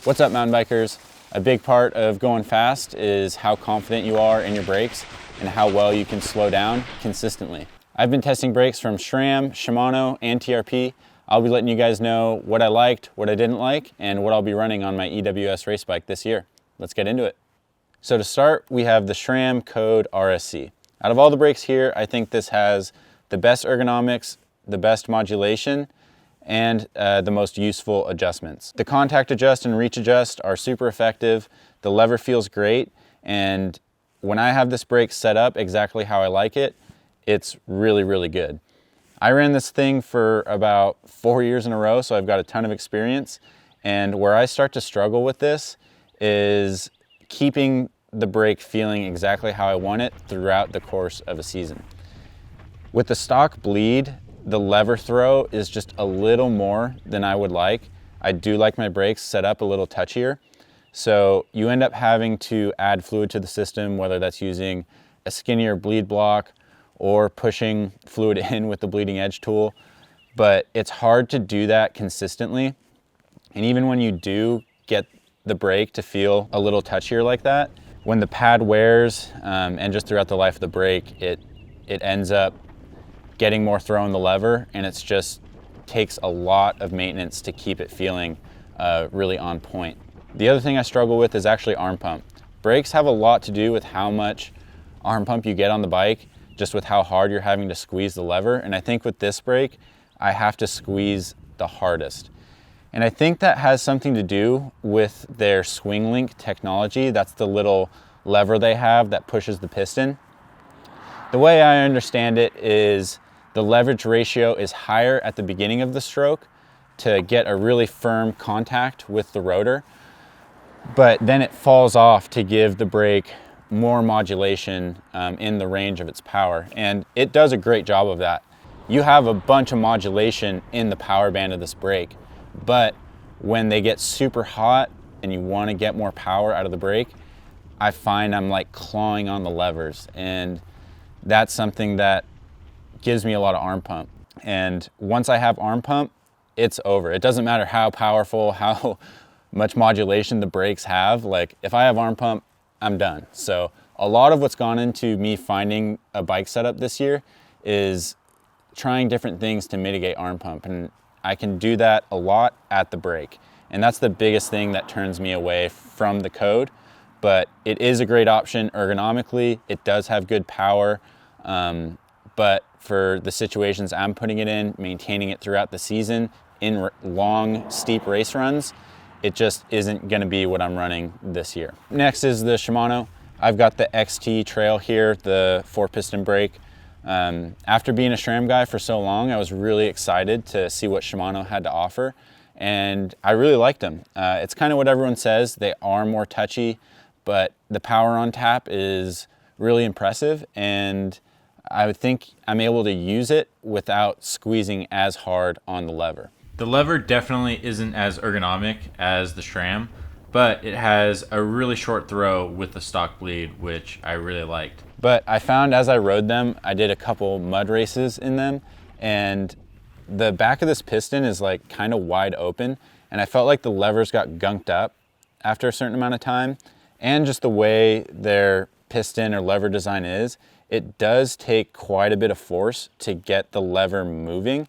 What's up, mountain bikers? A big part of going fast is how confident you are in your brakes and how well you can slow down consistently. I've been testing brakes from SRAM, Shimano, and TRP. I'll be letting you guys know what I liked, what I didn't like, and what I'll be running on my EWS race bike this year. Let's get into it. So to start, we have the SRAM Code RSC. Out of all the brakes here, I think this has the best ergonomics, the best modulation, and the most useful adjustments. The contact adjust and reach adjust are super effective. The lever feels great, and when I have this brake set up exactly how I like it, it's really, really good. I ran this thing for about 4 years in a row, so I've got a ton of experience, and where I start to struggle with this is keeping the brake feeling exactly how I want it throughout the course of a season. With the stock bleed, the lever throw is just a little more than I would like. I do like my brakes set up a little touchier. So you end up having to add fluid to the system, whether that's using a skinnier bleed block or pushing fluid in with the bleeding edge tool. But it's hard to do that consistently. And even when you do get the brake to feel a little touchier like that, when the pad wears and just throughout the life of the brake, it ends up getting more throw in the lever, and it's just takes a lot of maintenance to keep it feeling really on point. The other thing I struggle with is actually arm pump. Brakes have a lot to do with how much arm pump you get on the bike, just with how hard you're having to squeeze the lever. And I think with this brake, I have to squeeze the hardest. And I think that has something to do with their swing link technology. That's the little lever they have that pushes the piston. The way I understand it is the leverage ratio is higher at the beginning of the stroke to get a really firm contact with the rotor, but then it falls off to give the brake more modulation in the range of its power. And it does a great job of that. You have a bunch of modulation in the power band of this brake, but when they get super hot and you want to get more power out of the brake, I find I'm like clawing on the levers, and that's something that gives me a lot of arm pump. And once I have arm pump, it's over. It doesn't matter how powerful, how much modulation the brakes have. Like if I have arm pump, I'm done. So a lot of what's gone into me finding a bike setup this year is trying different things to mitigate arm pump. And I can do that a lot at the brake. And that's the biggest thing that turns me away from the Code. But it is a great option ergonomically. It does have good power. But for the situations I'm putting it in, maintaining it throughout the season in long, steep race runs, it just isn't gonna be what I'm running this year. Next is the Shimano. I've got the XT Trail here, the 4-piston brake. After being a SRAM guy for so long, I was really excited to see what Shimano had to offer, and I really liked them. It's kind of what everyone says, they are more touchy, but the power on tap is really impressive, and I would think I'm able to use it without squeezing as hard on the lever. The lever definitely isn't as ergonomic as the SRAM, but it has a really short throw with the stock bleed, which I really liked. But I found as I rode them, I did a couple mud races in them, and the back of this piston is like kind of wide open, and I felt like the levers got gunked up after a certain amount of time, and just the way their piston or lever design is, it does take quite a bit of force to get the lever moving,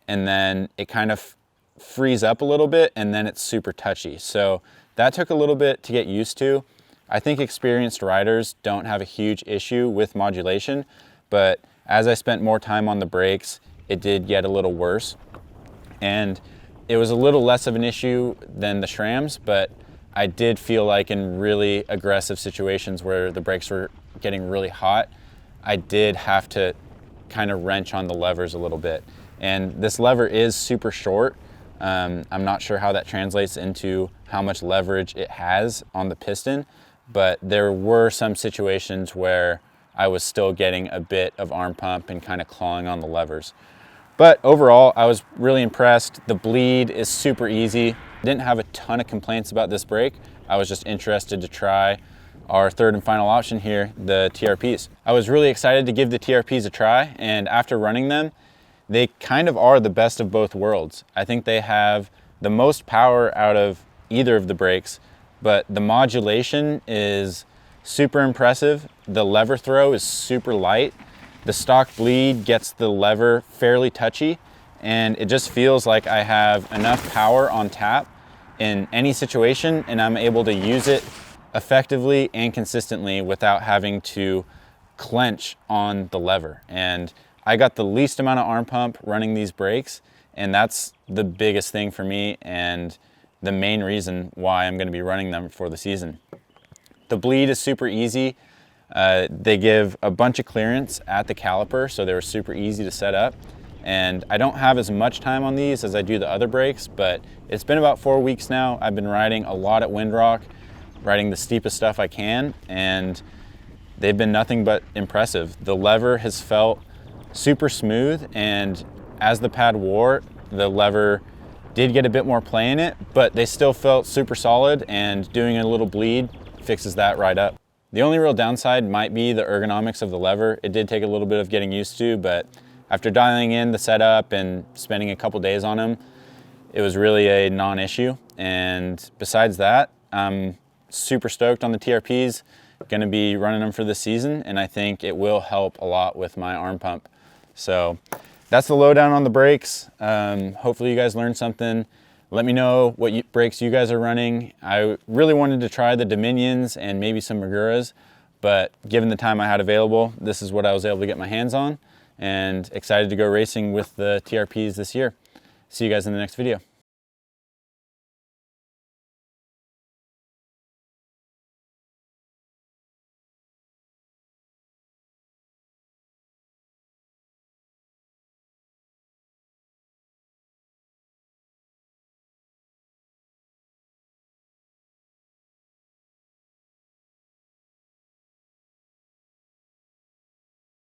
and then it kind of frees up a little bit, and then it's super touchy. So that took a little bit to get used to. I think experienced riders don't have a huge issue with modulation, but as I spent more time on the brakes, it did get a little worse. And it was a little less of an issue than the SRAMs, but I did feel like in really aggressive situations where the brakes were getting really hot, I did have to kind of wrench on the levers a little bit. And this lever is super short. I'm not sure how that translates into how much leverage it has on the piston, but there were some situations where I was still getting a bit of arm pump and kind of clawing on the levers. But overall, I was really impressed. The bleed is super easy. Didn't have a ton of complaints about this brake. I was just interested to try our third and final option here, the TRPs. I was really excited to give the TRPs a try, and after running them, they kind of are the best of both worlds. I think they have the most power out of either of the brakes, but the modulation is super impressive. The lever throw is super light. The stock bleed gets the lever fairly touchy, and it just feels like I have enough power on tap in any situation, and I'm able to use it effectively and consistently without having to clench on the lever. And I got the least amount of arm pump running these brakes, and that's the biggest thing for me and the main reason why I'm going to be running them for the season. The bleed is super easy. They give a bunch of clearance at the caliper, so they were super easy to set up. And I don't have as much time on these as I do the other brakes, but it's been about 4 weeks now. I've been riding a lot at Windrock, riding the steepest stuff I can, and they've been nothing but impressive. The lever has felt super smooth, and as the pad wore, the lever did get a bit more play in it, but they still felt super solid, and doing a little bleed fixes that right up. The only real downside might be the ergonomics of the lever. It did take a little bit of getting used to, but after dialing in the setup and spending a couple days on them, it was really a non-issue. And besides that, I'm super stoked on the TRPs. Going to be running them for this season, and I think it will help a lot with my arm pump. So that's the lowdown on the brakes. Hopefully you guys learned something. Let me know what brakes you guys are running. I really wanted to try the Dominions and maybe some Maguras, but given the time I had available, this is what I was able to get my hands on, and excited to go racing with the TRPs this year. See you guys in the next video.